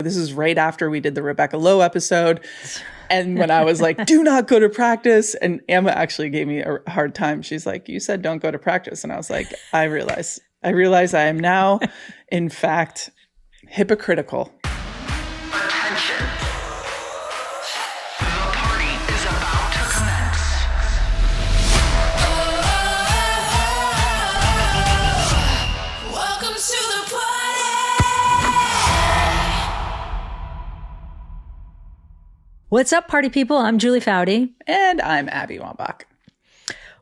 This is right after we did the Rebecca Lowe episode. And when I was like, do not go to practice. And Emma actually gave me a hard time. She's like, you said don't go to practice. And I was like, I realize I am now, in fact, hypocritical. Attention. The party is about to commence. Welcome to the party. What's up, party people? I'm Julie Foudy. And I'm Abby Wambach.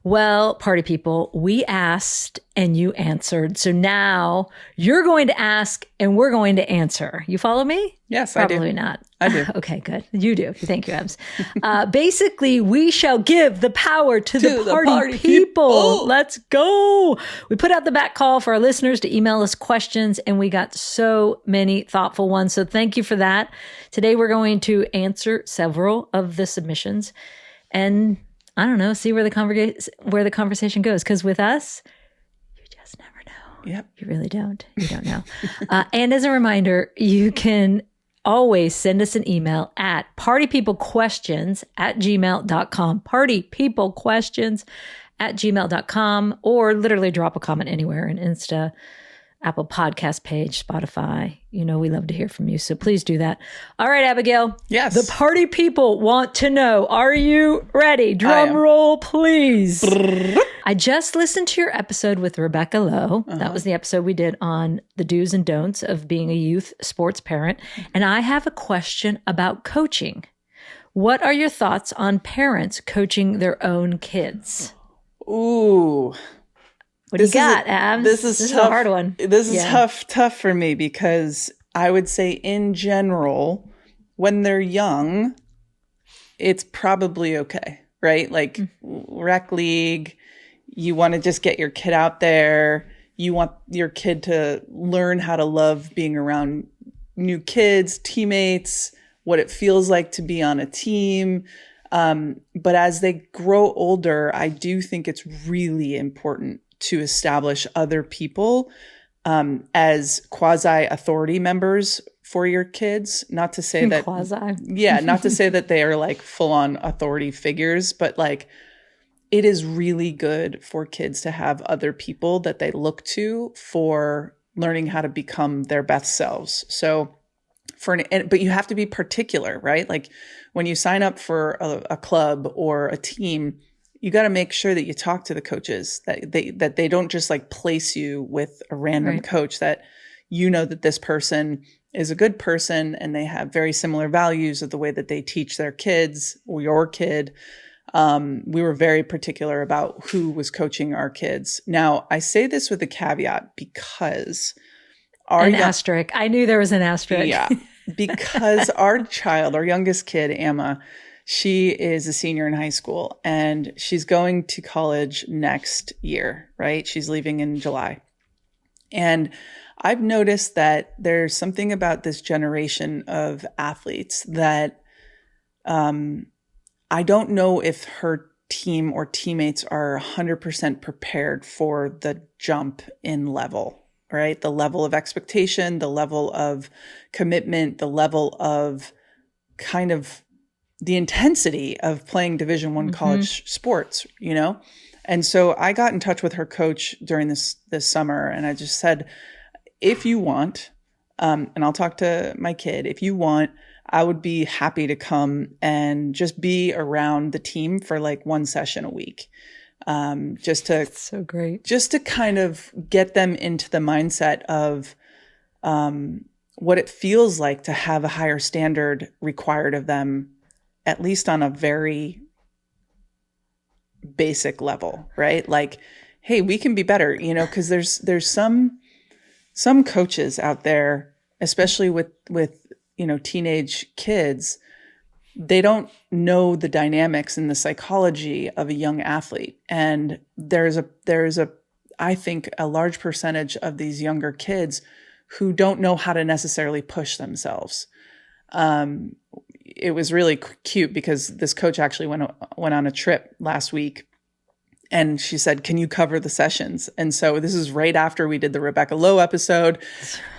Well, party people, we asked and you answered. So now you're going to ask and we're going to answer. You follow me? Yes, Probably I do. not. I do. Okay, good. You do. Thank you, Abs. Basically, we shall give the power to the party people. Let's go. We put out the back call for our listeners to email us questions, and we got so many thoughtful ones. So thank you for that. Today, we're going to answer several of the submissions and I don't know, see where the conversation goes. Because with us, you just never know. Yep. You really don't. You don't know. And as a reminder, you can always send us an email at partypeoplequestions@gmail.com. Partypeoplequestions@gmail.com, or literally drop a comment anywhere in Insta, Apple Podcast page, Spotify. You know, we love to hear from you. So please do that. All right, Abigail. Yes. The party people want to know, are you ready? Drum roll, please. I just listened to your episode with Rebecca Lowe. That was the episode we did on the do's and don'ts of being a youth sports parent. And I have a question about coaching. What are your thoughts on parents coaching their own kids? Ooh. What do you got, Abs? This is a hard one. This is tough for me because I would say in general, when they're young, it's probably okay, right? Like rec league, you want to just get your kid out there. You want your kid to learn how to love being around new kids, teammates, what it feels like to be on a team. But as they grow older, I do think it's really important to establish other people as quasi-authority members for your kids. Not to say that not to say that they are like full-on authority figures, but like it is really good for kids to have other people that they look to for learning how to become their best selves. So but you have to be particular, right? Like when you sign up for a club or a team, you got to make sure that you talk to the coaches, that they don't just like place you with a random coach, that you know that this person is a good person and they have very similar values of the way that they teach their kids or your kid. We were very particular about who was coaching our kids. Now, I say this with a caveat because asterisk. I knew there was an asterisk. Yeah, because our youngest kid, Emma, she is a senior in high school and she's going to college next year, right? She's leaving in July. And I've noticed that there's something about this generation of athletes that I don't know if her team or teammates are 100% prepared for the jump in level, right? The level of expectation, the level of commitment, the level of kind of the intensity of playing Division I college sports, you know? And so I got in touch with her coach during this summer, and I just said, if you want, and I'll talk to my kid, if you want, I would be happy to come and just be around the team for like one session a week. That's so great. Just to kind of get them into the mindset of what it feels like to have a higher standard required of them, at least on a very basic level, right? Like, hey, we can be better, you know, because there's some coaches out there, especially with you know, teenage kids, they don't know the dynamics and the psychology of a young athlete. And there's I think a large percentage of these younger kids who don't know how to necessarily push themselves. It was really cute because this coach actually went on a trip last week And she said, can you cover the sessions? And so this is right after we did the Rebecca Lowe episode.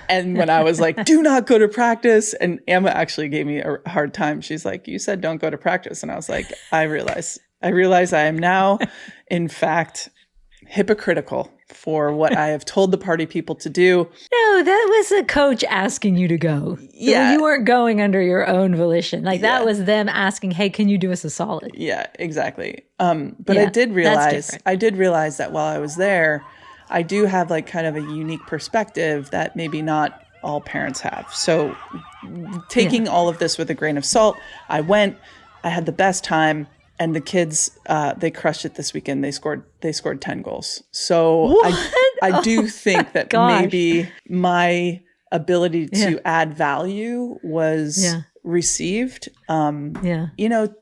And when I was like, do not go to practice. And Emma actually gave me a hard time. She's like, you said don't go to practice. And I was like, I realize I am now, in fact, hypocritical for what I have told the party people to do. No, that was a coach asking you to go. Yeah. You weren't going under your own volition. Like that was them asking, hey, can you do us a solid? Yeah, exactly. But I did realize that while I was there, I do have like kind of a unique perspective that maybe not all parents have. So taking all of this with a grain of salt, I went, I had the best time. And the kids, they crushed it this weekend. They scored 10 goals. So I do think that maybe my ability to add value was received. You know,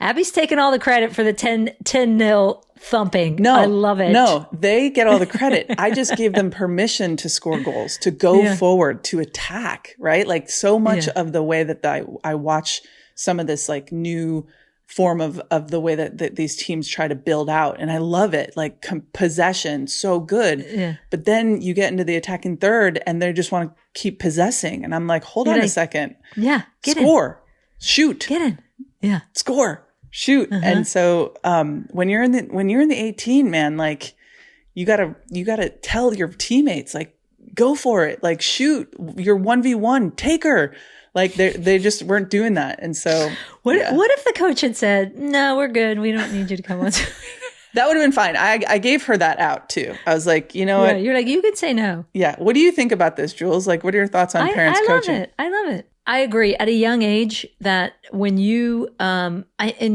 Abby's taking all the credit for the 10-0 thumping. No, I love it. No, they get all the credit. I just gave them permission to score goals, to go forward, to attack, right? Like so much of the way that I watch some of this like new form of the way that these teams try to build out. And I love it. Like possession, so good. Yeah. But then you get into the attacking third and they just want to keep possessing. And I'm like, hold on a second. Yeah. Score. Shoot. Get in. Yeah. Score. Shoot. And so when you're in the 18, man, like you gotta tell your teammates, like, go for it. Like shoot. You're 1v1. Take her. Like they just weren't doing that. And so what if the coach had said, no, we're good. We don't need you to come on. That would have been fine. I gave her that out too. I was like, you know what? You're like, you could say no. Yeah. What do you think about this, Jules? Like, what are your thoughts on parents coaching? I love it. I agree. At a young age that when you, and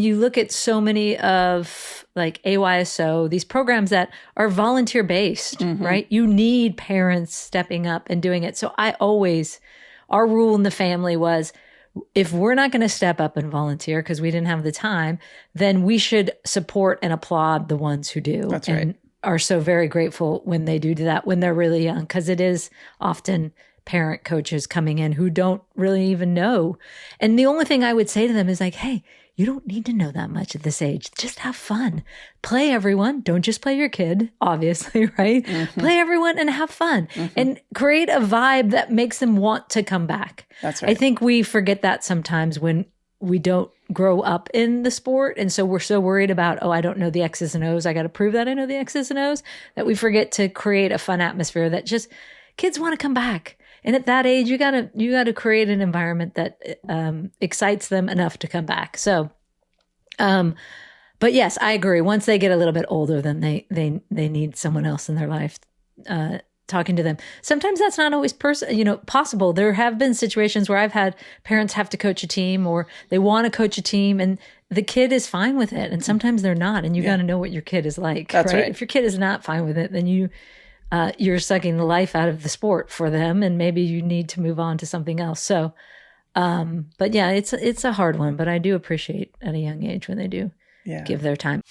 you look at so many of like AYSO, these programs that are volunteer based, right? You need parents stepping up and doing it. So our rule in the family was if we're not going to step up and volunteer because we didn't have the time, then we should support and applaud the ones who do. That's and right. Are so very grateful when they do that when they're really young, because it is often parent coaches coming in who don't really even know. And the only thing I would say to them is like, hey, you don't need to know that much at this age. Just have fun. Play everyone. Don't just play your kid, obviously, right? Play everyone and have fun and create a vibe that makes them want to come back. That's right. I think we forget that sometimes when we don't grow up in the sport. And so we're so worried about, I don't know the X's and O's. I got to prove that I know the X's and O's, that we forget to create a fun atmosphere that just kids want to come back. And at that age, you gotta create an environment that excites them enough to come back. So, but yes, I agree. Once they get a little bit older, then they need someone else in their life talking to them. Sometimes that's not always possible. There have been situations where I've had parents have to coach a team, or they want to coach a team, and the kid is fine with it. And sometimes they're not, and you got to know what your kid is like. That's right. If your kid is not fine with it, then you're sucking the life out of the sport for them, and maybe you need to move on to something else. So, but yeah, it's a hard one, but I do appreciate at a young age when they do give their time.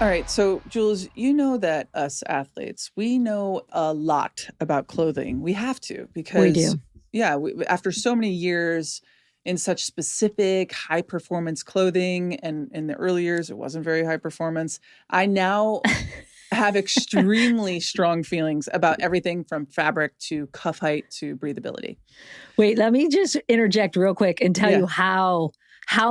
All right. So Jules, you know that us athletes, we know a lot about clothing. We have to, because we do. Yeah. After so many years in such specific high performance clothing, and in the early years, it wasn't very high performance. I now have extremely strong feelings about everything from fabric to cuff height to breathability. Wait, let me just interject real quick and tell you how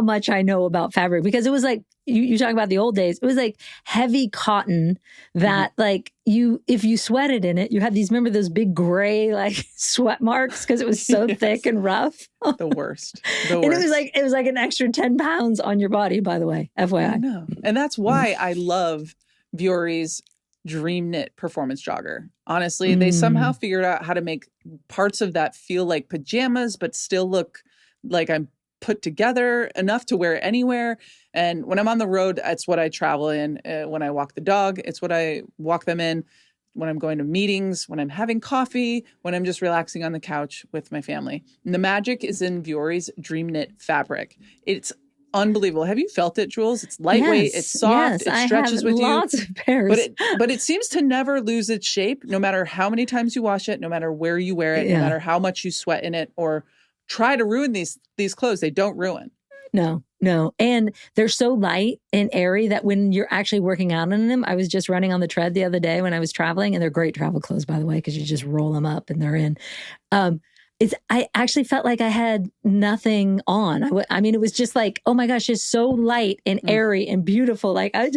much I know about fabric, because it was like, you talk about the old days, it was like heavy cotton that like if you sweated in it, you had remember those big gray like sweat marks because it was so thick and rough. The worst. And it was like an extra 10 pounds on your body, by the way, FYI. I know. And that's why I love Vuori's Dream Knit Performance Jogger. Honestly, they somehow figured out how to make parts of that feel like pajamas, but still look like I'm put together enough to wear anywhere. And when I'm on the road, it's what I travel in. When I walk the dog, it's what I walk them in. When I'm going to meetings, when I'm having coffee, when I'm just relaxing on the couch with my family. And the magic is in Vuori's Dream Knit fabric. It's unbelievable. Have you felt it, Jules? It's lightweight, it's soft, it stretches with you. Lots of pairs. But it seems to never lose its shape, no matter how many times you wash it, no matter where you wear it, no matter how much you sweat in it or try to ruin these clothes. They don't ruin. No. And they're so light and airy that when you're actually working out in them, I was just running on the tread the other day when I was traveling, and they're great travel clothes, by the way, because you just roll them up and they're in. I actually felt like I had nothing on. I mean, it was just like, oh my gosh, it's so light and airy and beautiful. Like I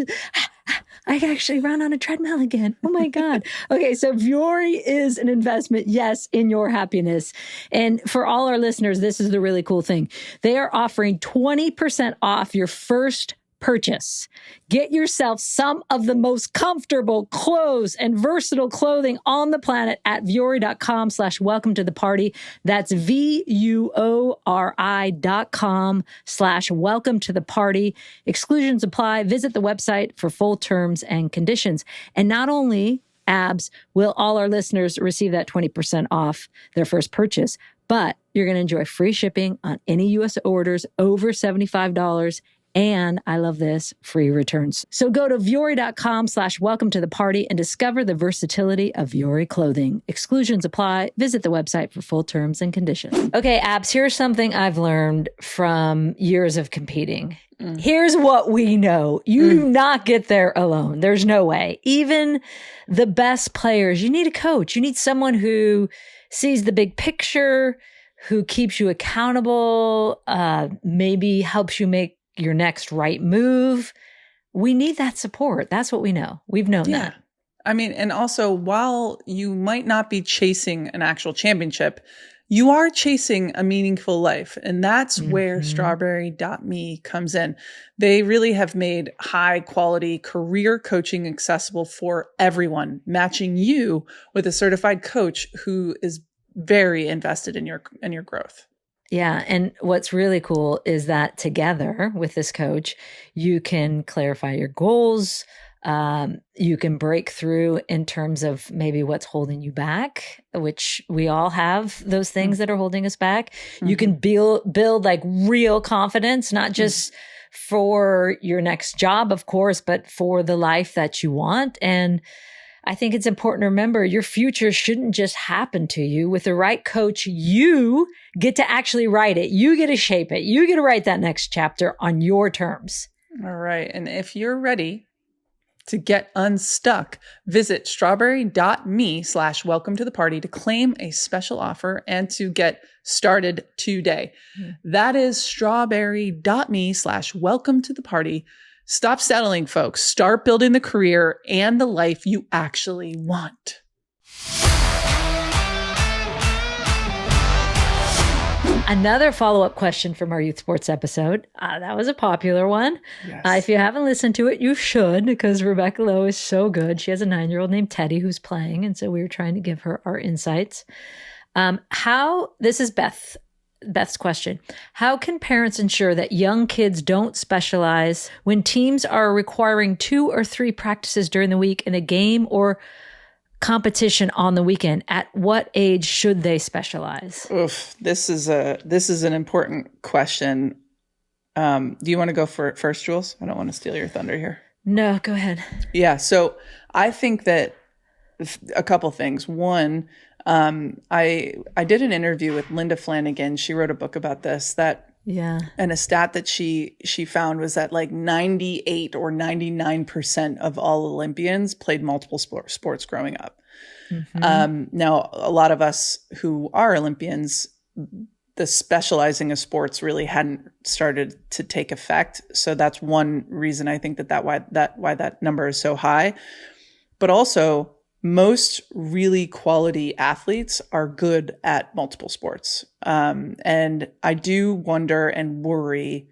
can actually run on a treadmill again. Oh my God. Okay. So Vuori is an investment, yes, in your happiness. And for all our listeners, this is the really cool thing. They are offering 20% off your first purchase. Get yourself some of the most comfortable clothes and versatile clothing on the planet at vuori.com/welcome to the party. That's VUORI.com/welcome to the party. Exclusions apply. Visit the website for full terms and conditions. And not only, Abs, will all our listeners receive that 20% off their first purchase, but you're going to enjoy free shipping on any U.S. orders over $75. And I love this, free returns. So go to vuori.com/welcome to the party and discover the versatility of Vuori clothing. Exclusions apply. Visit the website for full terms and conditions. Okay, Abs, here's something I've learned from years of competing. Here's what we know. You do not get there alone. There's no way. Even the best players, you need a coach. You need someone who sees the big picture, who keeps you accountable, maybe helps you make your next right move. We need that support. That's what we know. We've known that. I mean, and also while you might not be chasing an actual championship, you are chasing a meaningful life. And that's where strawberry.me comes in. They really have made high quality career coaching accessible for everyone, matching you with a certified coach who is very invested in your growth. Yeah. And what's really cool is that together with this coach, you can clarify your goals. You can break through in terms of maybe what's holding you back, which we all have those things that are holding us back. You can build like real confidence, not just for your next job, of course, but for the life that you want. And I think it's important to remember your future shouldn't just happen to you. With the right coach, you get to actually write it. You get to shape it. You get to write that next chapter on your terms. All right. And if you're ready to get unstuck, visit strawberry.me/welcome to the party to claim a special offer and to get started today. That is strawberry.me/welcome to the party. Stop settling, folks. Start building the career and the life you actually want. Another follow-up question from our youth sports episode. That was a popular one. Yes. If you haven't listened to it, you should, because Rebecca Lowe is so good. She has a 9-year-old named Teddy who's playing, and so we were trying to give her our insights. This is Beth's question. How can parents ensure that young kids don't specialize when teams are requiring 2 or 3 practices during the week in a game or competition on the weekend? At what age should they specialize? Oof, this is an important question. Do you want to go for it first, Jules? I don't want to steal your thunder here. No, go ahead. Yeah. So I think that a couple things. One, I did an interview with Linda Flanagan. She wrote a book about this and a stat that she found was that like 98 or 99% of all Olympians played multiple sports growing up. Now, a lot of us who are Olympians, the specializing of sports really hadn't started to take effect. So that's one reason I think why that number is so high. But also, most really quality athletes are good at multiple sports. And I do wonder and worry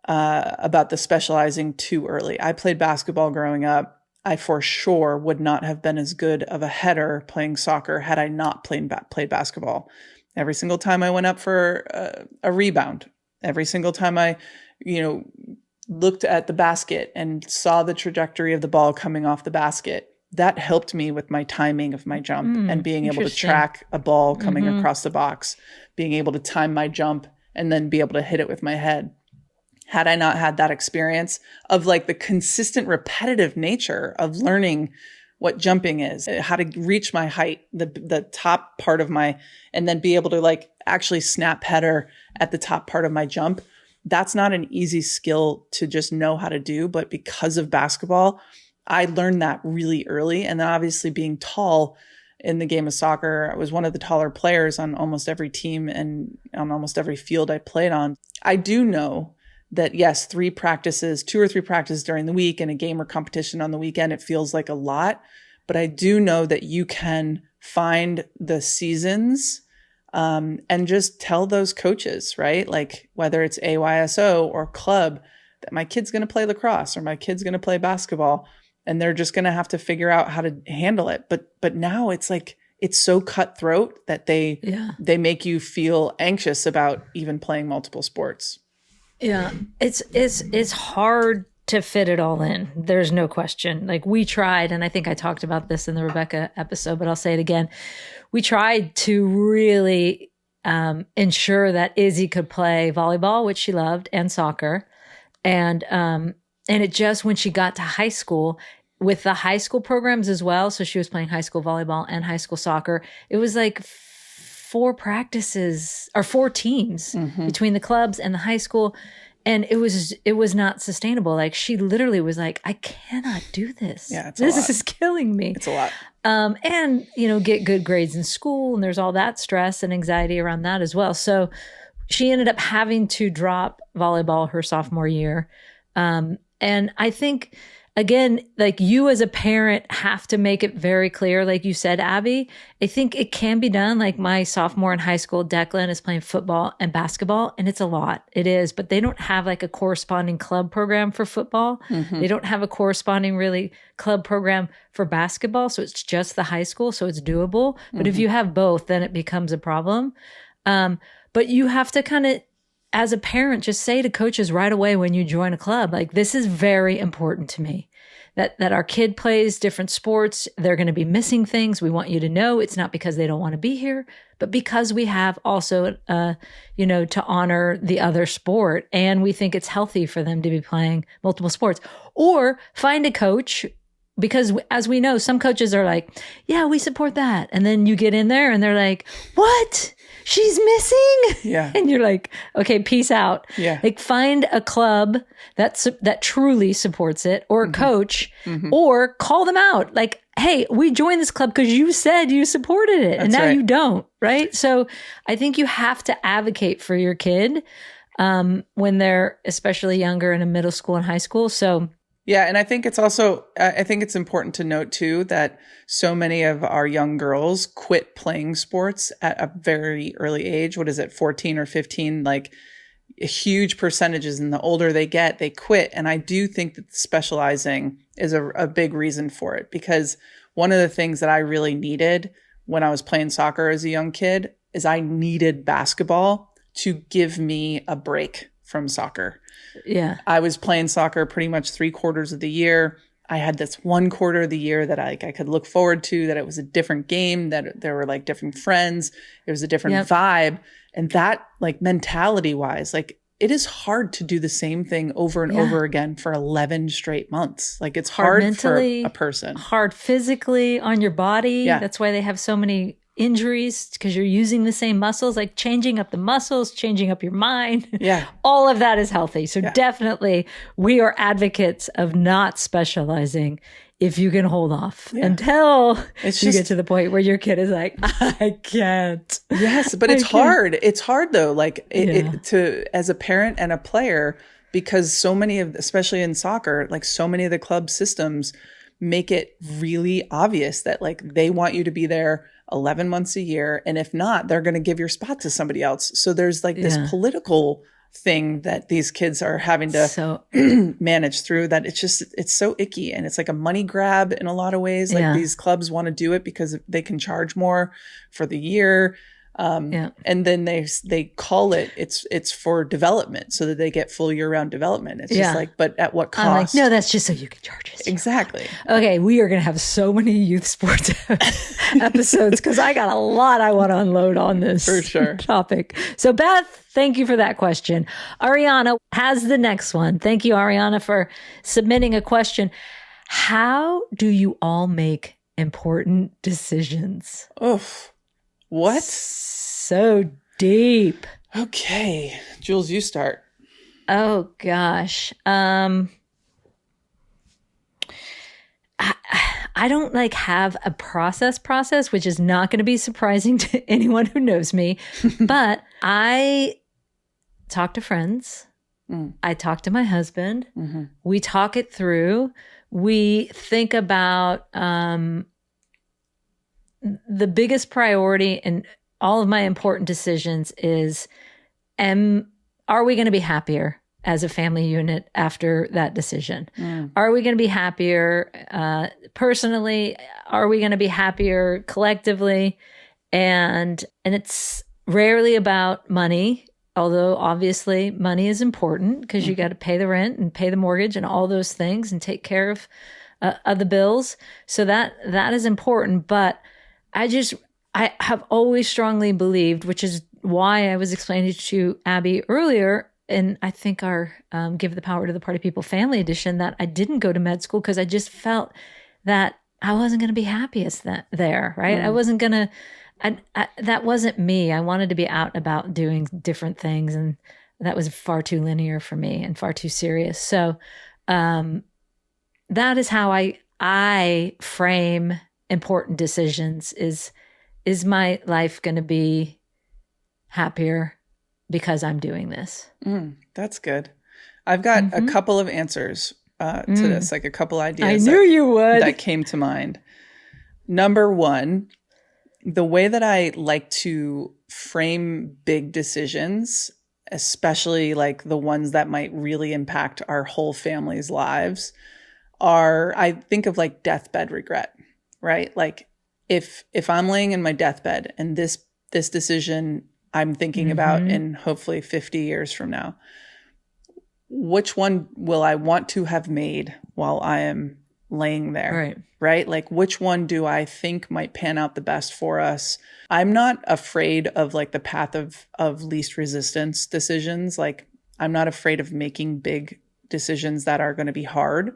about the specializing too early. I played basketball growing up. I for sure would not have been as good of a header playing soccer had I not played basketball. Every single time I went up for a rebound, every single time I, looked at the basket and saw the trajectory of the ball coming off the basket, that helped me with my timing of my jump and being able to track a ball coming across the box, being able to time my jump and then be able to hit it with my head. Had I not had that experience of like the consistent repetitive nature of learning what jumping is, how to reach my height, the top part of and then be able to like actually snap header at the top part of my jump, that's not an easy skill to just know how to do. But because of basketball, I learned that really early. And then obviously being tall in the game of soccer, I was one of the taller players on almost every team and on almost every field I played on. I do know that, yes, 2 or 3 practices during the week and a game or competition on the weekend, it feels like a lot. But I do know that you can find the seasons and just tell those coaches, right? Like whether it's AYSO or club, that my kid's going to play lacrosse or my kid's going to play basketball, and they're just going to have to figure out how to handle it. But now it's like, it's so cutthroat that they make you feel anxious about even playing multiple sports. Yeah, it's hard to fit it all in. There's no question. Like we tried, and I think I talked about this in the Rebecca episode, but I'll say it again. We tried to really ensure that Izzy could play volleyball, which she loved, and soccer. And it just, when she got to high school, with the high school programs as well, so she was playing high school volleyball and high school soccer, it was like 4 practices or 4 teams between the clubs and the high school. And it was not sustainable. Like she literally was like, I cannot do this. Yeah, this is killing me. It's a lot. And, get good grades in school. And there's all that stress and anxiety around that as well. So she ended up having to drop volleyball her sophomore year. And I think, again, like you as a parent have to make it very clear, like you said, Abby, I think it can be done. Like my sophomore in high school, Declan is playing football and basketball, and it's a lot. It is, but they don't have like a corresponding club program for football. They don't have a corresponding really club program for basketball. So it's just the high school. So it's doable. But if you have both, then it becomes a problem. But you have to kind of, as a parent, just say to coaches right away when you join a club, like, this is very important to me that our kid plays different sports. They're going to be missing things. We want you to know it's not because they don't want to be here, but because we have also, to honor the other sport. And we think it's healthy for them to be playing multiple sports. Or find a coach, because as we know, some coaches are like, yeah, we support that. And then you get in there and they're like, what? She's missing? Yeah. And you're like, okay, peace out. Yeah. Like find a club that truly supports it, or a coach, or call them out. Like, hey, we joined this club because you said you supported it, and now you don't, right? So I think you have to advocate for your kid when they're especially younger and in middle school and high school. So yeah. And I think it's also, I think it's important to note too, that so many of our young girls quit playing sports at a very early age. What is it, 14 or 15? Like huge percentages. And the older they get, they quit. And I do think that specializing is a big reason for it, because one of the things that I really needed when I was playing soccer as a young kid is I needed basketball to give me a break from soccer. yeah, I was playing soccer pretty much 3/4 of the year. I had this 1/4 of the year that I could look forward to, that it was a different game, that there were like different friends. It was a different vibe. And that, like, mentality wise, like, it is hard to do the same thing over and over again for 11 straight months. Like, it's hard mentally, for a person. Hard physically on your body. Yeah. That's why they have so many injuries, because you're using the same muscles, like changing up the muscles, changing up your mind. Yeah. All of that is healthy. So definitely we are advocates of not specializing if you can hold off until you get to the point where your kid is like, I can't. Yes, but it's hard. It's hard though, like to as a parent and a player, because so many of, especially in soccer, like so many of the club systems make it really obvious that like they want you to be there 11 months a year. And if not, they're going to give your spot to somebody else. So there's like this political thing that these kids are having to manage through, that it's so icky. And it's like a money grab in a lot of ways. Like these clubs want to do it because they can charge more for the year. And then they call it's for development, so that they get full year-round development. It's just like, but at what cost? I'm like, no, that's just so you can charge us. Exactly. Okay, we are going to have so many youth sports episodes, because I got a lot I want to unload on this for sure topic. So Beth, thank you for that question. Ariana has the next one. Thank you, Ariana, for submitting a question. How do you all make important decisions? Oof. What? So deep. Okay. Jules, you start. Oh gosh. I don't like have a process, which is not going to be surprising to anyone who knows me, but I talk to friends. I talk to my husband. We talk it through. We think about the biggest priority in all of my important decisions is, are we going to be happier as a family unit after that decision? Are we going to be happier personally? Are we going to be happier collectively? And it's rarely about money, although obviously money is important because you got to pay the rent and pay the mortgage and all those things and take care of the bills. So that is important. But I have always strongly believed, which is why I was explaining to Abby earlier, and I think our Give the Power to the Party People Family Edition, that I didn't go to med school because I just felt that I wasn't going to be happiest there, right? I wasn't going to, that wasn't me. I wanted to be out and about doing different things, and that was far too linear for me and far too serious. So that is how I frame important decisions. Is my life going to be happier because I'm doing this? That's good. I've got a couple of answers to this, like a couple ideas. I knew you would. That came to mind. Number one, the way that I like to frame big decisions, especially like the ones that might really impact our whole family's lives, I think of like deathbed regret, right? Like if I'm laying in my deathbed and this decision I'm thinking about in hopefully 50 years from now, which one will I want to have made while I am laying there? Right? Like which one do I think might pan out the best for us? I'm not afraid of like the path of least resistance decisions. Like I'm not afraid of making big decisions that are going to be hard.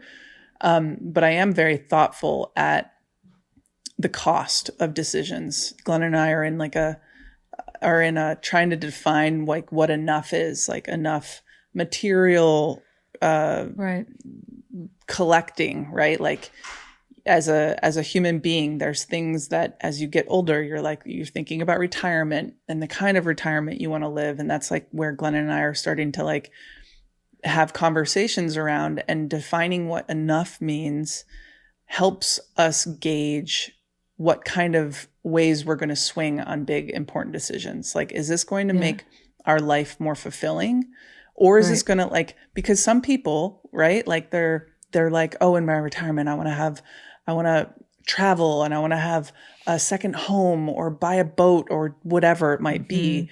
But I am very thoughtful at the cost of decisions. Glenn and I are in trying to define like what enough is, like enough material collecting, right? Like as a human being, there's things that as you get older, you're thinking about retirement and the kind of retirement you want to live. And that's like where Glenn and I are starting to like have conversations around, and defining what enough means helps us gauge what kind of ways we're going to swing on big, important decisions. Like, is this going to make our life more fulfilling? Or is this going to like, because some people, right? Like they're like, oh, in my retirement, I want to travel and I want to have a second home or buy a boat or whatever it might be.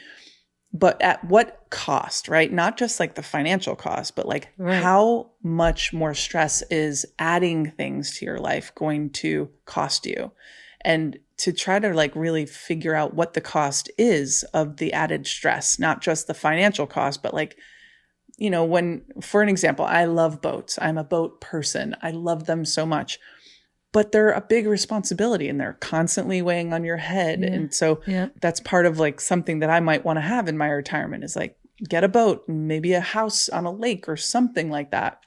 But at what cost, right? Not just like the financial cost, but like how much more stress is adding things to your life going to cost you? And to try to like really figure out what the cost is of the added stress, not just the financial cost, but like, you know, for an example, I love boats. I'm a boat person. I love them so much. But they're a big responsibility and they're constantly weighing on your head. And so that's part of like something that I might want to have in my retirement is like get a boat and maybe a house on a lake or something like that.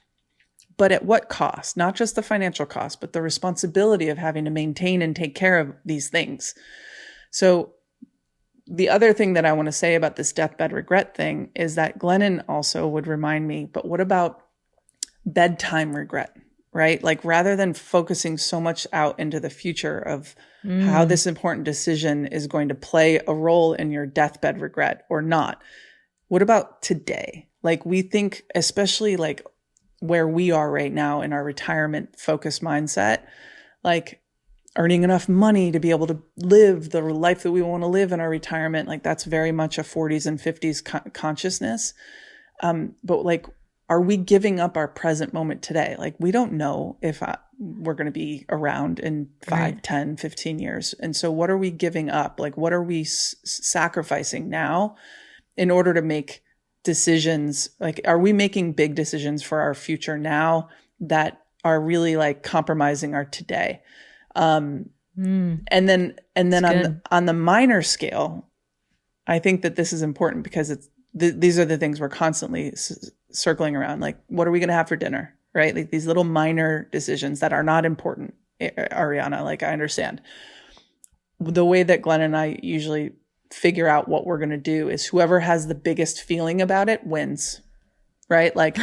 But at what cost? Not just the financial cost, but the responsibility of having to maintain and take care of these things. So the other thing that I want to say about this deathbed regret thing is that Glennon also would remind me, but what about bedtime regret? Right? Like rather than focusing so much out into the future of how this important decision is going to play a role in your deathbed regret or not, what about today? Like we think, especially like where we are right now in our retirement focused mindset, like earning enough money to be able to live the life that we want to live in our retirement. Like that's very much a 40s and 50s consciousness. But like, are we giving up our present moment today? Like, we don't know if we're going to be around in 5, 10, 15 years. And so what are we giving up? Like, what are we sacrificing now in order to make decisions? Like, are we making big decisions for our future now that are really like compromising our today? And then on the minor scale, I think that this is important because these are the things we're constantly circling around, like, what are we going to have for dinner? Right? Like these little minor decisions that are not important, Ariana, like I understand. The way that Glenn and I usually figure out what we're going to do is whoever has the biggest feeling about it wins, right? Like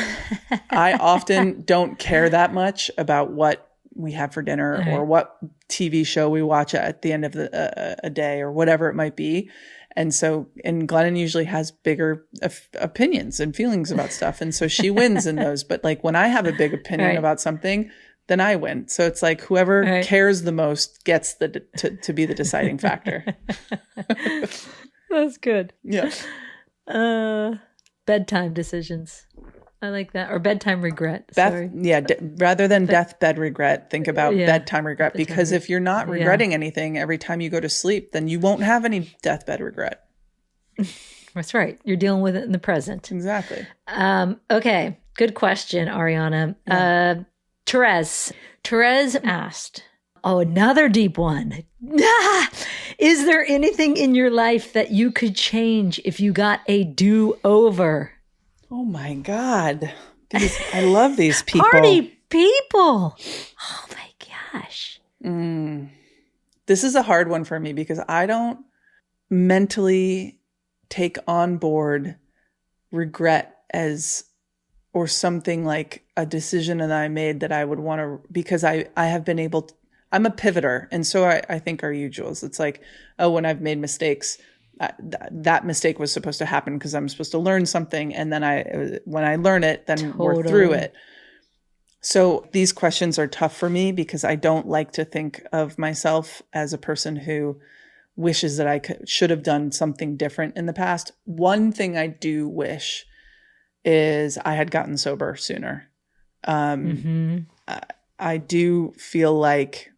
I often don't care that much about what we have for dinner or what TV show we watch at the end of a day or whatever it might be. And Glennon usually has bigger opinions and feelings about stuff. And so she wins in those. But like when I have a big opinion about something, then I win. So it's like whoever cares the most gets to be the deciding factor. That's good. Yeah. Bedtime decisions. I like that. Or bedtime regret. Rather than deathbed regret, think about bedtime regret. Because if you're not regretting anything every time you go to sleep, then you won't have any deathbed regret. That's right. You're dealing with it in the present. Exactly. Okay. Good question, Ariana. Yeah. Therese asked, another deep one. Is there anything in your life that you could change if you got a do-over? Oh my God. I love these people. Party people. Oh my gosh. This is a hard one for me because I don't mentally take on board regret or something like a decision that I made that I would want to, because I have been able to, I'm a pivoter. And so I think are you, Jules. It's like, when I've made mistakes, that mistake was supposed to happen because I'm supposed to learn something. And then when I learn it, then we're through it. So these questions are tough for me because I don't like to think of myself as a person who wishes that I should have done something different in the past. One thing I do wish is I had gotten sober sooner. I do feel like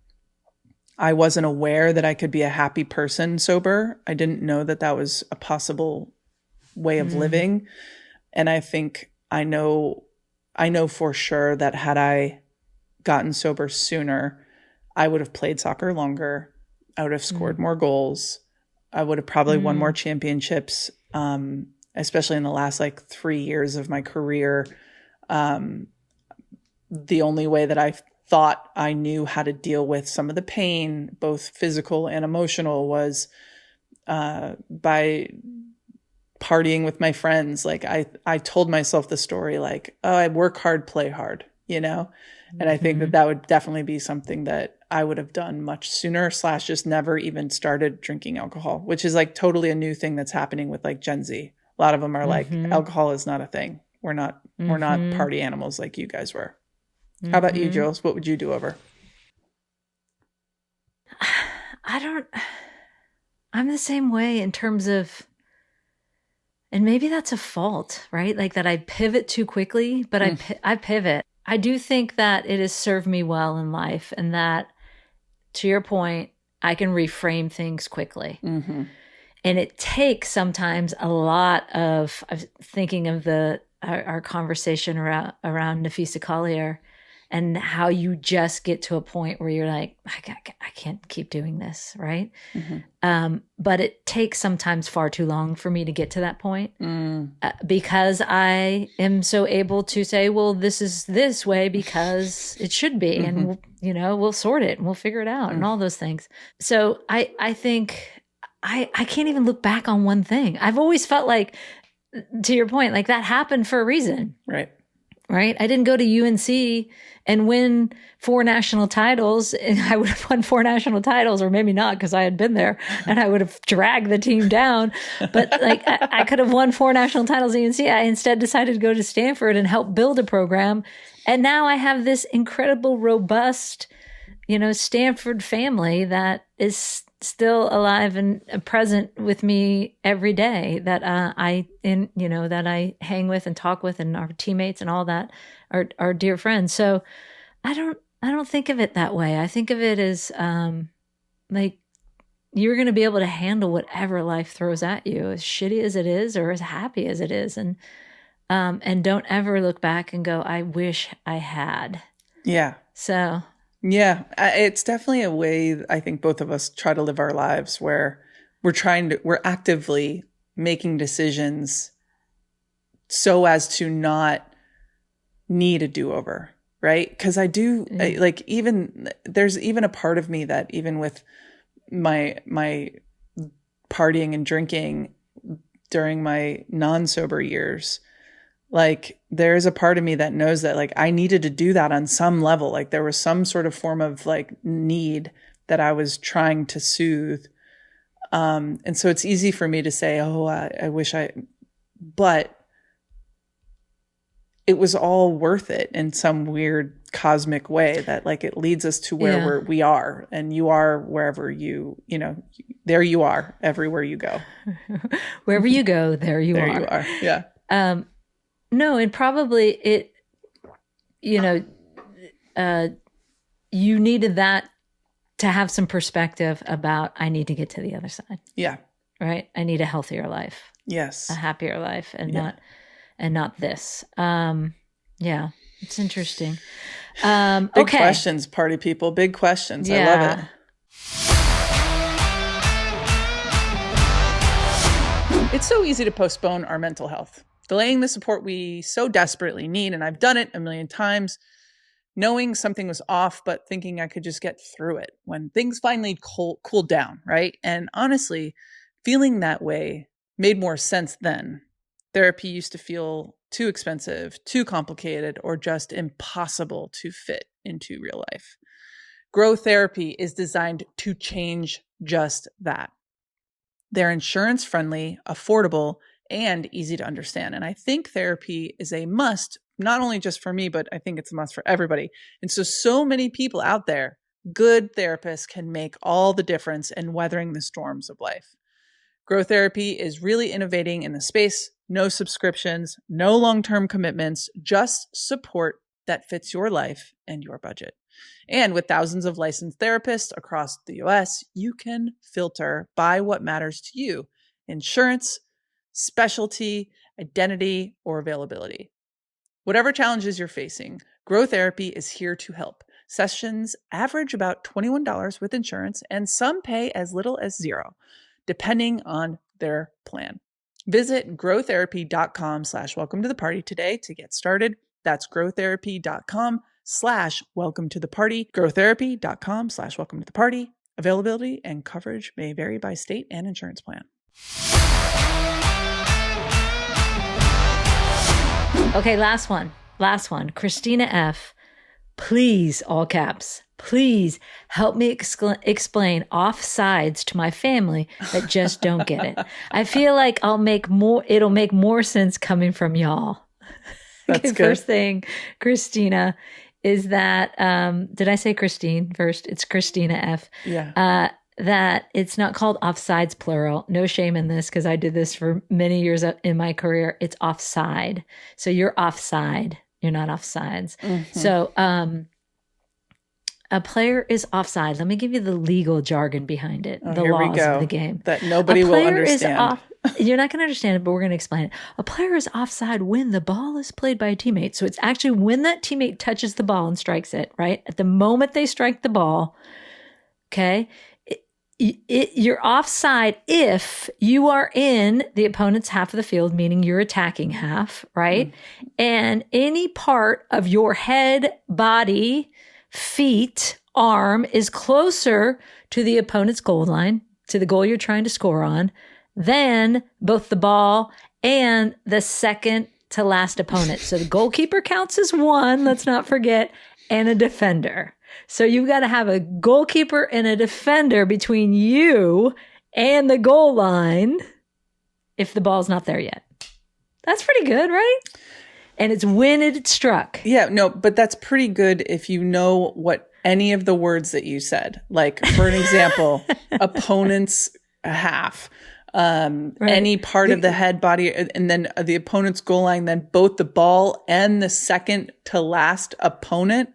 I wasn't aware that I could be a happy person sober. I didn't know that that was a possible way of living. And I think I know for sure that had I gotten sober sooner, I would have played soccer longer. I would have scored more goals. I would have probably won more championships, especially in the last 3 years of my career. The only way that I thought I knew how to deal with some of the pain, both physical and emotional, was by partying with my friends. Like I told myself the story I work hard, play hard, And I think that would definitely be something that I would have done much sooner / just never even started drinking alcohol, which is totally a new thing that's happening with Gen Z. A lot of them are alcohol is not a thing. We're not party animals like you guys were. How about you, Jules? What would you do over? I'm the same way in terms of, and maybe that's a fault, right? That I pivot too quickly, but I pivot. I do think that it has served me well in life, and that, to your point, I can reframe things quickly. And it takes sometimes a lot of thinking of our conversation around Nafisa Collier, and how you just get to a point where you're like, I can't keep doing this, right? But it takes sometimes far too long for me to get to that point because I am so able to say, well, this is this way because it should be. And, we'll sort it and we'll figure it out and all those things. So I think I can't even look back on one thing. I've always felt like, to your point, that happened for a reason. Right? I didn't go to UNC and win 4 national titles. And I would have won 4 national titles, or maybe not because I had been there and I would have dragged the team down. But I could have won 4 national titles at UNC. I instead decided to go to Stanford and help build a program. And now I have this incredible, robust, Stanford family that is still alive and present with me every day, that that I hang with and talk with, and our teammates and all that are dear friends. So I don't think of it that way. I think of it as you're going to be able to handle whatever life throws at you, as shitty as it is or as happy as it is, and don't ever look back and go, I wish I had. Yeah. So. Yeah, it's definitely a way I think both of us try to live our lives, where we're actively making decisions so as to not need a do-over, right? Because I do, there's even a part of me that even with my partying and drinking during my non-sober years, like there's a part of me that knows that like I needed to do that on some level. Like there was some sort of form of like need that I was trying to soothe. And so it's easy for me to say, oh, I wish but it was all worth it in some weird cosmic way that like it leads us to where we are, and you are wherever there you are everywhere you go. Wherever you go, there you are. There you are. Yeah. No, and probably you needed that to have some perspective about, I need to get to the other side. Yeah. Right. I need a healthier life. Yes. A happier life, and not this. Yeah, it's interesting. Big questions, party people. Big questions. Yeah. I love it. It's so easy to postpone our mental health, delaying the support we so desperately need. And I've done it a million times, knowing something was off, but thinking I could just get through it when things finally cooled down, right? And honestly, feeling that way made more sense then. Therapy used to feel too expensive, too complicated, or just impossible to fit into real life. Grow Therapy is designed to change just that. They're insurance-friendly, affordable, and easy to understand. And I think therapy is a must, not only just for me, but I think it's a must for everybody. And so many people out there, good therapists can make all the difference in weathering the storms of life. Grow Therapy is really innovating in the space. No subscriptions, no long-term commitments, just support that fits your life and your budget. And with thousands of licensed therapists across the US, you can filter by what matters to you: insurance, specialty, identity, or availability. Whatever challenges you're facing, Grow Therapy is here to help. Sessions average about $21 with insurance, and some pay as little as $0, depending on their plan. Visit growtherapy.com/welcome to the party today to get started. That's growtherapy.com/welcome to the party. Growtherapy.com/welcome to the party. Availability and coverage may vary by state and insurance plan. Okay, last one. Christina F., please, all caps, please help me explain offsides to my family that just don't get it. I feel like it'll make more sense coming from y'all. That's good. First thing, Christina, is that, did I say Christine first? It's Christina F. Yeah. That it's not called offsides plural. No shame in this, because I did this for many years in my career. It's offside. So you're offside. You're not offsides. Mm-hmm. So, a player is offside. Let me give you the legal jargon behind it, the laws of the game. That nobody will understand. You're not going to understand it, but we're going to explain it. A player is offside when the ball is played by a teammate. So it's actually when that teammate touches the ball and strikes it, right? At the moment they strike the ball, okay, you're offside if you are in the opponent's half of the field, meaning your attacking half, right? Mm-hmm. And any part of your head, body, feet, arm is closer to the opponent's goal line, to the goal you're trying to score on, than both the ball and the second to last opponent. So the goalkeeper counts as one, let's not forget, and a defender. So you've got to have a goalkeeper and a defender between you and the goal line if the ball's not there yet. That's pretty good, right? And it's when it struck. Yeah, no, but that's pretty good if you know what any of the words that you said. Like, for an example, opponent's half, right. Any part of the head, body, and then the opponent's goal line, then both the ball and the second to last opponent.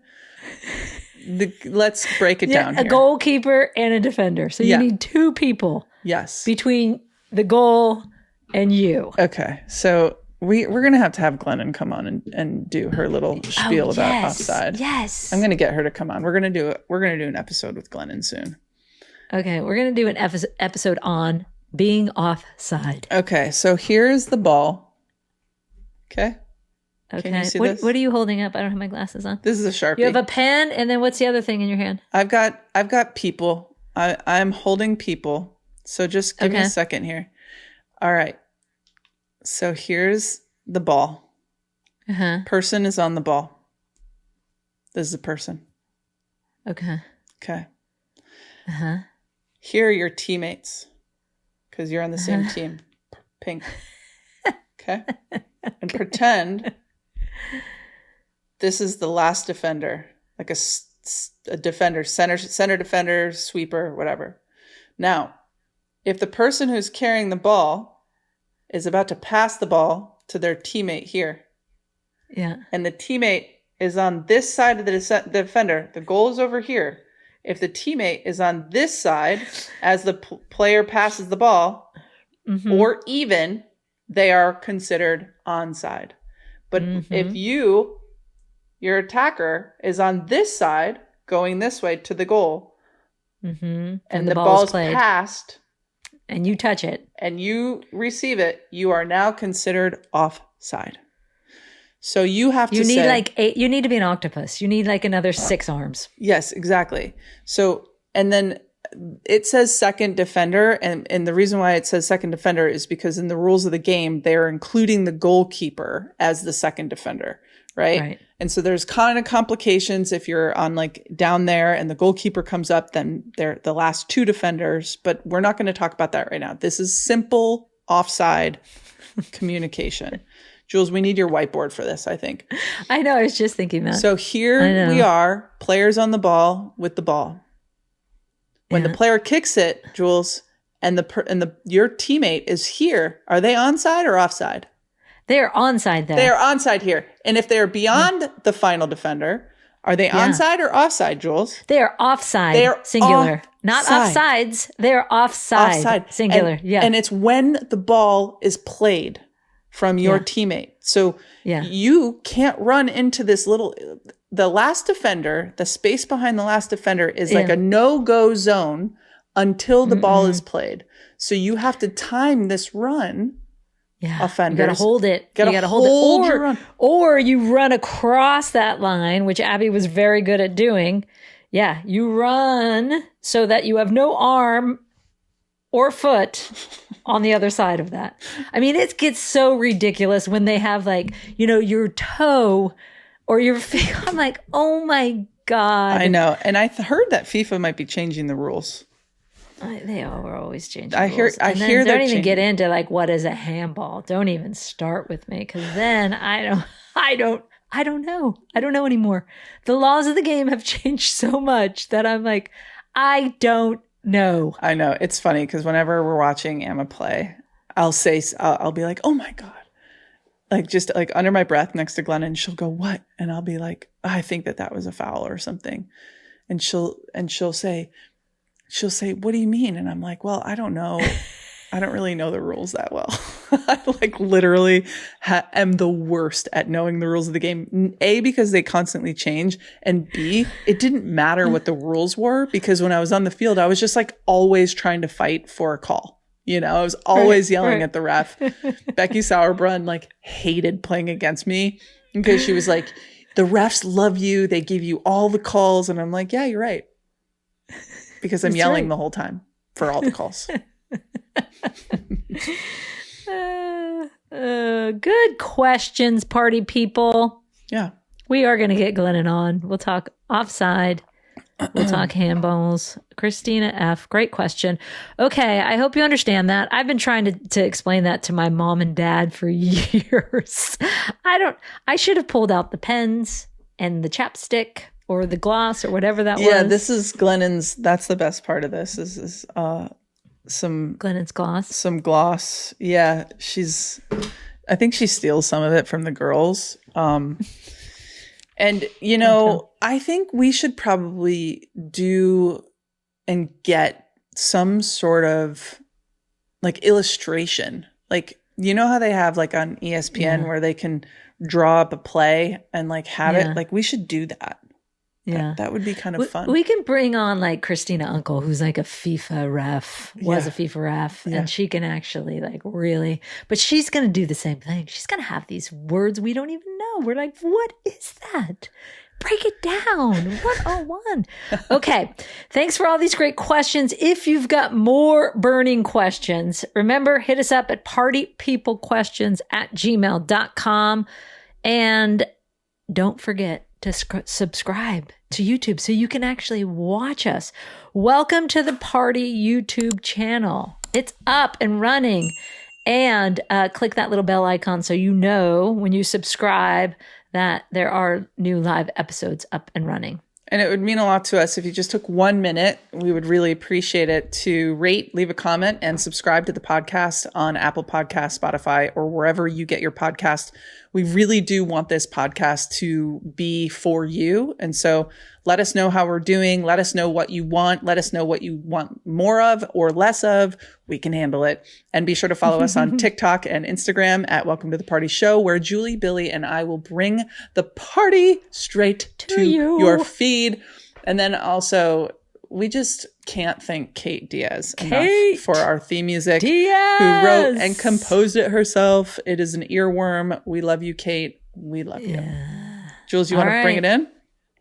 Let's break it down here. A goalkeeper and a defender. So you need two people. Yes. Between the goal and you. Okay. So we're going to have Glennon come on and do her little spiel about offside. Yes. I'm going to get her to come on. We're going to do an episode with Glennon soon. Okay. We're going to do an episode on being offside. Okay. So here's the ball. Okay. Okay. Can you see what, this? what are you holding up? I don't have my glasses on. This is a Sharpie. You have a pen, and then what's the other thing in your hand? I've got people. I'm holding people. So just give me a second here. All right. So here's the ball. Uh-huh. Person is on the ball. This is a person. Okay. Okay. Uh-huh. Here are your teammates, because you're on the same team. Pink. Okay. And pretend this is the last defender, like a defender, center defender, sweeper, whatever. Now, if the person who's carrying the ball is about to pass the ball to their teammate here, Yeah. and the teammate is on this side of the defender, the goal is over here. If the teammate is on this side as the player passes the ball, or even, they are considered onside. But if your attacker is on this side, going this way to the goal, and the ball is passed, and you touch it, and you receive it, you are now considered offside. So you have to need say, like 8. You need to be an octopus. You need like another 6 arms. Yes, exactly. So, and then it says second defender. And the reason why it says second defender is because in the rules of the game, they're including the goalkeeper as the second defender, right? And so there's kind of complications if you're on like down there and the goalkeeper comes up, then they're the last 2 defenders. But we're not going to talk about that right now. This is simple offside communication. Jules, we need your whiteboard for this, I think. I know. I was just thinking that. So here we are, players on the ball with the ball. When the player kicks it, Jules, and your teammate is here, are they onside or offside? They are onside there. They are onside here. And if they are beyond the final defender, are they onside or offside, Jules? They are offside. They are singular. Not offsides. They are offside. Singular. And it's when the ball is played from your teammate. So you can't run into this the last defender, the space behind the last defender is like a no-go zone until the ball is played. So you have to time this run. Yeah. Offenders. You got to hold it. You got to hold your run. Or you run across that line, which Abby was very good at doing. Yeah. You run so that you have no arm or foot on the other side of that. I mean, it gets so ridiculous when they have like, your toe or your feet. I'm like, oh my God. I know. And I heard that FIFA might be changing the rules. They are always changing I rules. I hear don't even get into like, what is a handball? Don't even start with me. Cause then I don't know. I don't know anymore. The laws of the game have changed so much that I'm like, I don't know. I know. It's funny because whenever we're watching Emma play, I'll be like, oh my God. Like just like under my breath next to Glenn, and she'll go, what? And I'll be like, I think that was a foul or something. And she'll say, what do you mean? And I'm like, well, I don't know. I don't really know the rules that well. I like literally am the worst at knowing the rules of the game. A, because they constantly change. And B, it didn't matter what the rules were because when I was on the field, I was just like always trying to fight for a call. I was always yelling at the ref. Becky Sauerbrunn like hated playing against me because she was like, the refs love you. They give you all the calls. And I'm like, yeah, you're right. Because I'm yelling the whole time for all the calls. Good questions, party people. Yeah. We are going to get Glennon on. We'll talk offside. We'll talk handballs. Christina F. Great question. Okay. I hope you understand that. I've been trying to explain that to my mom and dad for years. I should have pulled out the pens and the chapstick or the gloss or whatever that was. Yeah, this is Glennon's. That's the best part of this is some Glennon's gloss. Some gloss. Yeah, I think she steals some of it from the girls. And I think we should probably do and get some sort of like illustration. Like, how they have like on ESPN where they can draw up a play and like have it. Like we should do that. Yeah. That would be kind of fun. We can bring on like Christina Uncle, who's like a FIFA ref, was a FIFA ref, and she can actually like really, but she's going to do the same thing. She's going to have these words we don't even know. We're like, what is that? Break it down. 101. Okay. Thanks for all these great questions. If you've got more burning questions, remember, hit us up at partypeoplequestions@gmail.com. And don't forget to subscribe to YouTube so you can actually watch us. Welcome to the Party YouTube channel. It's up and running. And click that little bell icon so you know when you subscribe that there are new live episodes up and running. And it would mean a lot to us if you just took 1 minute. We would really appreciate it to rate, leave a comment, and subscribe to the podcast on Apple Podcasts, Spotify, or wherever you get your podcast. We really do want this podcast to be for you. And so let us know how we're doing. Let us know what you want. Let us know what you want more of or less of. We can handle it. And be sure to follow us on TikTok and Instagram at Welcome to the Party Show, where Julie, Billy, and I will bring the party straight to your feed. And then also, we just can't thank Kate Diaz enough for our theme music, who wrote and composed it herself. It is an earworm. We love you, Kate. We love you. Jules, you want to bring it in?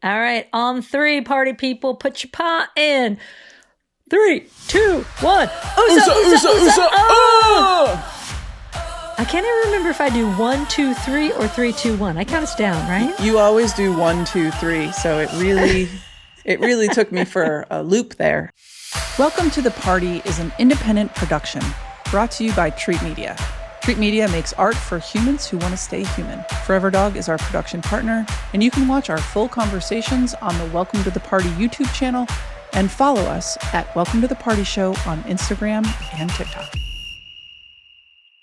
All right. On 3, party people, put your paw in. 3, 2, 1. I can't even remember if I do 1, 2, 3 or 3, 2, 1. I count us down, right? You always do 1, 2, 3. So it really took me for a loop there. Welcome to the Party is an independent production brought to you by Treat Media. Treat Media makes art for humans who want to stay human. Forever Dog is our production partner, and you can watch our full conversations on the Welcome to the Party YouTube channel and follow us at Welcome to the Party Show on Instagram and TikTok.